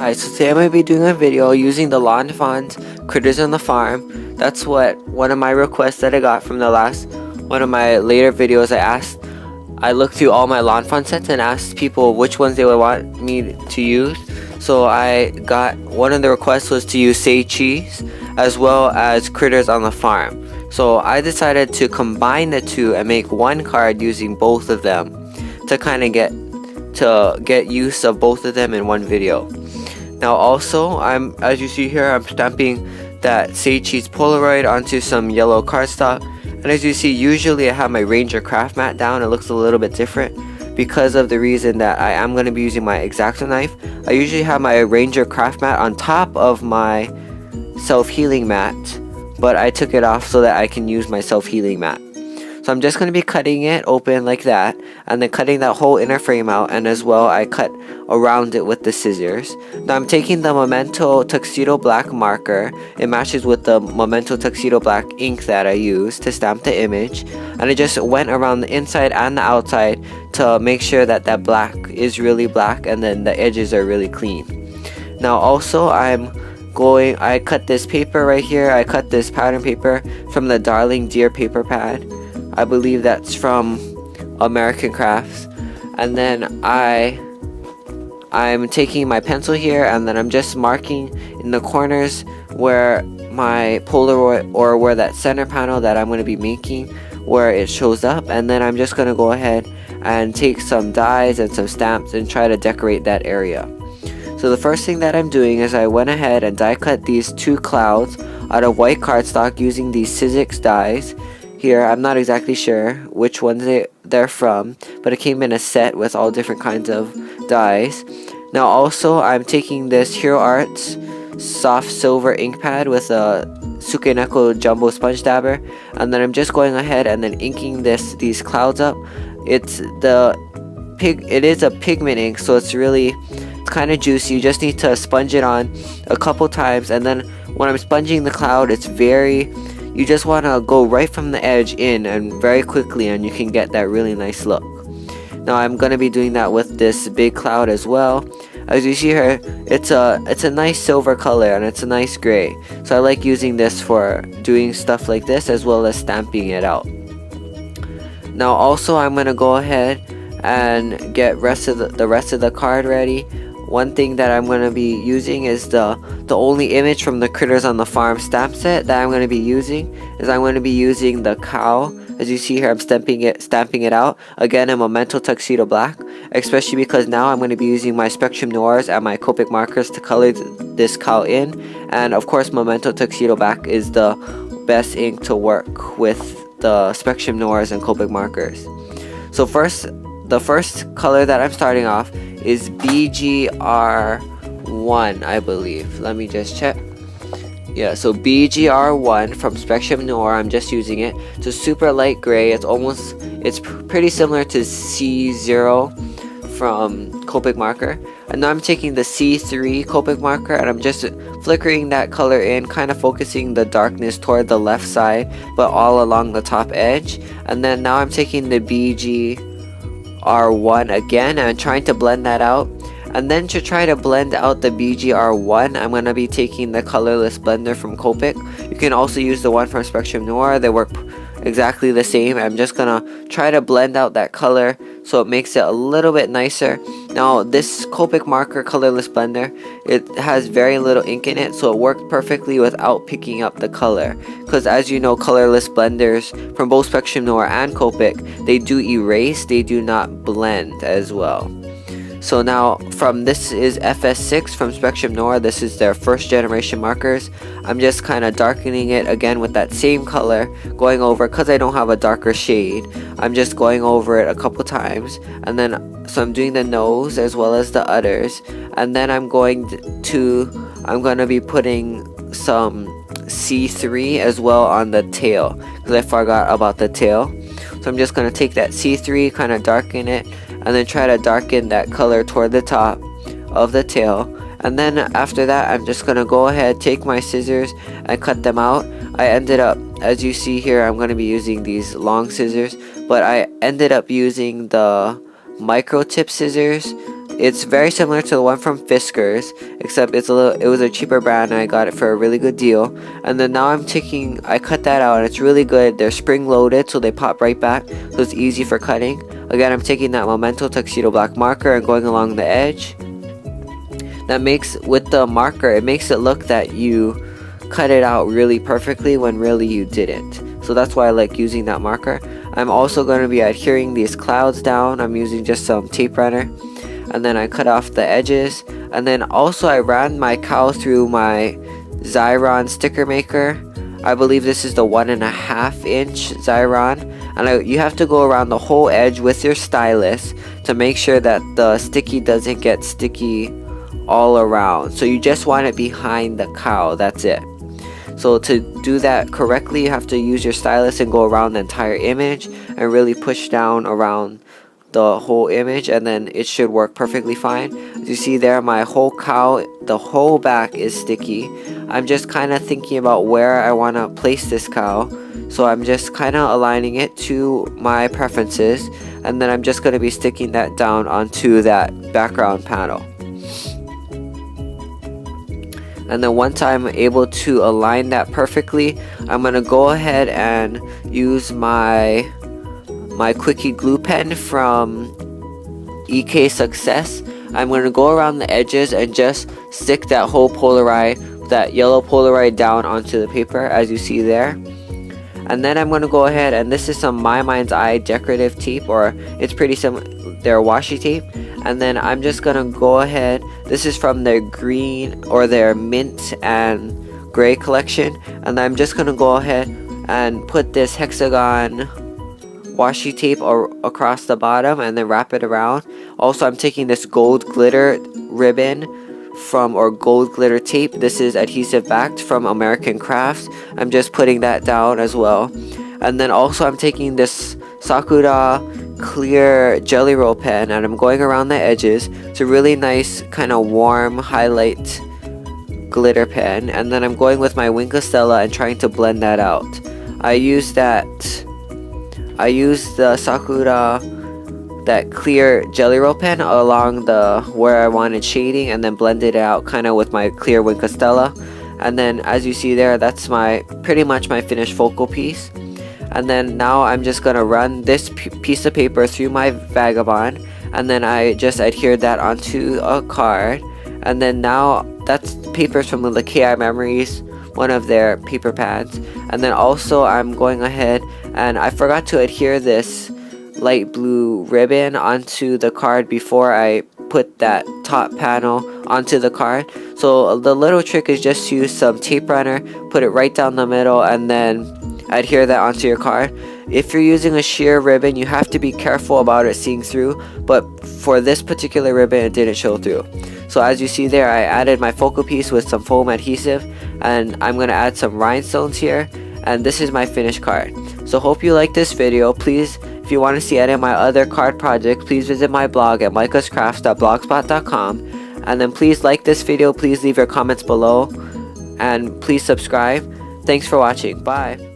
Alright, so today I'm going to be doing a video using the Lawn Fawn's Critters on the Farm. That's what one of my requests that I got from the last one of my later videos. I looked through all my Lawn Fawn sets and asked people which ones they would want me to use. So I got, one of the requests was to use Say Cheese as well as Critters on the Farm. So I decided to combine the two and make one card using both of them to kind of get use of both of them in one video. Now also, as you see here, I'm stamping that Say Cheese Polaroid onto some yellow cardstock. And as you see, usually I have my Ranger craft mat down. It looks a little bit different because of the reason that I am going to be using my X-Acto knife. I usually have my Ranger craft mat on top of my self-healing mat, but I took it off so that I can use my self-healing mat. So I'm just going to be cutting it open like that, and then cutting that whole inner frame out, and as well I cut around it with the scissors. Now I'm taking the Memento Tuxedo Black marker. It matches with the Memento Tuxedo Black ink that I used to stamp the image, and I just went around the inside and the outside to make sure that that black is really black and then the edges are really clean. Now also I cut this paper right here. I cut this pattern paper from the Darling Deer paper pad. I believe that's from American Crafts. And then I'm taking my pencil here, and then I'm just marking in the corners where my Polaroid, or where that center panel that I'm going to be making, where it shows up. And then I'm just going to go ahead and take some dies and some stamps and try to decorate that area. So the first thing that I'm doing is I went ahead and die cut these two clouds out of white cardstock using these Sizzix dies. Here, I'm not exactly sure which ones they're from, but it came in a set with all different kinds of dies. Now also, I'm taking this Hero Arts soft silver ink pad with a Sukeneko jumbo sponge dabber, and then I'm just going ahead and then inking these clouds up. It is a pigment ink, so it's kind of juicy. You just need to sponge it on a couple times, and then when I'm sponging the cloud, you just want to go right from the edge in and very quickly, and you can get that really nice look. Now I'm going to be doing that with this big cloud as well. As you see here, it's a nice silver color and it's a nice gray. So I like using this for doing stuff like this as well as stamping it out. Now also I'm going to go ahead and get the rest of the card ready. One thing that I'm going to be using is the only image from the Critters on the Farm stamp set that I'm going to be using is I'm going to be using the cow. As you see here, I'm stamping it out again in Memento Tuxedo Black, especially because now I'm going to be using my Spectrum Noirs and my Copic markers to color this cow in. And of course, Memento Tuxedo Black is the best ink to work with the Spectrum Noirs and Copic markers. So the first color that I'm starting off is BGR1, I believe. Let me just check. Yeah, so BGR1 from Spectrum Noir. I'm just using it. It's a super light gray. It's pretty similar to C0 from Copic marker. And now I'm taking the C3 Copic marker and I'm just flickering that color in, kind of focusing the darkness toward the left side, but all along the top edge. And then now I'm taking the BGR1 again and trying to blend that out. And then to try to blend out the BGR1, I'm going to be taking the colorless blender from Copic. You can also use the one from Spectrum Noir. They work exactly the same. I'm just going to try to blend out that color so it makes it a little bit nicer. Now this Copic marker colorless blender, it has very little ink in it, so it worked perfectly without picking up the color. Because as you know, colorless blenders from both Spectrum Noir and Copic, they do erase, they do not blend as well. So now this is FS6 from Spectrum Noir. This is their first generation markers. I'm just kind of darkening it again with that same color, going over, because I don't have a darker shade, I'm just going over it a couple times. And then so I'm doing the nose as well as the udders, and then I'm going to be putting some C3 as well on the tail, because I forgot about the tail. So I'm just going to take that C3, kind of darken it, and then try to darken that color toward the top of the tail. And then after that, I'm just going to go ahead, take my scissors and cut them out. I ended up, as you see here, I'm going to be using these long scissors, but I ended up using the micro tip scissors It's very similar to the one from Fiskars, except it was a cheaper brand and I got it for a really good deal. And then now I cut that out and it's really good. They're spring loaded, so they pop right back, so it's easy for cutting. Again, I'm taking that Memento Tuxedo black marker and going along the edge. With the marker, it makes it look that you cut it out really perfectly when really you didn't. So that's why I like using that marker. I'm also going to be adhering these clouds down. I'm using just some tape runner. And then I cut off the edges. And then also I ran my cow through my Xyron sticker maker. I believe this is the 1.5 inch Xyron. And you have to go around the whole edge with your stylus to make sure that the sticky doesn't get sticky all around. So you just want it behind the cow, that's it. So to do that correctly, you have to use your stylus and go around the entire image and really push down around the whole image, and then it should work perfectly fine. As you see there, my whole cow, the whole back is sticky. I'm just kind of thinking about where I want to place this cow, so I'm just kind of aligning it to my preferences, and then I'm just going to be sticking that down onto that background panel. And then once I'm able to align that perfectly, I'm going to go ahead and use my quickie glue pen from EK Success. I'm going to go around the edges and just stick that whole Polaroid, that yellow Polaroid, down onto the paper as you see there. And then I'm going to go ahead, and this is some My Mind's Eye decorative tape, or it's pretty similar, their washi tape. And then I'm just going to go ahead, this is from their green or their mint and gray collection, and I'm just going to go ahead and put this hexagon washi tape across the bottom and then wrap it around. Also, I'm taking this gold glitter ribbon or gold glitter tape. This is adhesive backed from American Crafts. I'm just putting that down as well. And then also I'm taking this Sakura clear jelly roll pen and I'm going around the edges. It's a really nice kind of warm highlight glitter pen, and then I'm going with my Wink of Stella and trying to blend that out. I use the Sakura, that clear jelly roll pen along where I wanted shading, and then blended it out kind of with my clear Wink of Stella. And then as you see there, that's pretty much my finished focal piece. And then now I'm just gonna run this piece of paper through my Vagabond, and then I just adhered that onto a card. And then now that's papers from the KI Memories, one of their paper pads. And then also I'm going ahead and I forgot to adhere this light blue ribbon onto the card before I put that top panel onto the card. So the little trick is just to use some tape runner, put it right down the middle, and then adhere that onto your card. If you're using a sheer ribbon, you have to be careful about it seeing through, but for this particular ribbon it didn't show through. So as you see there, I added my focal piece with some foam adhesive, and I'm going to add some rhinestones here, and this is my finished card. So hope you like this video. Please, if you want to see any of my other card projects, please visit my blog at micascrafts.blogspot.com, and then please like this video, please leave your comments below, and please subscribe. Thanks for watching. Bye.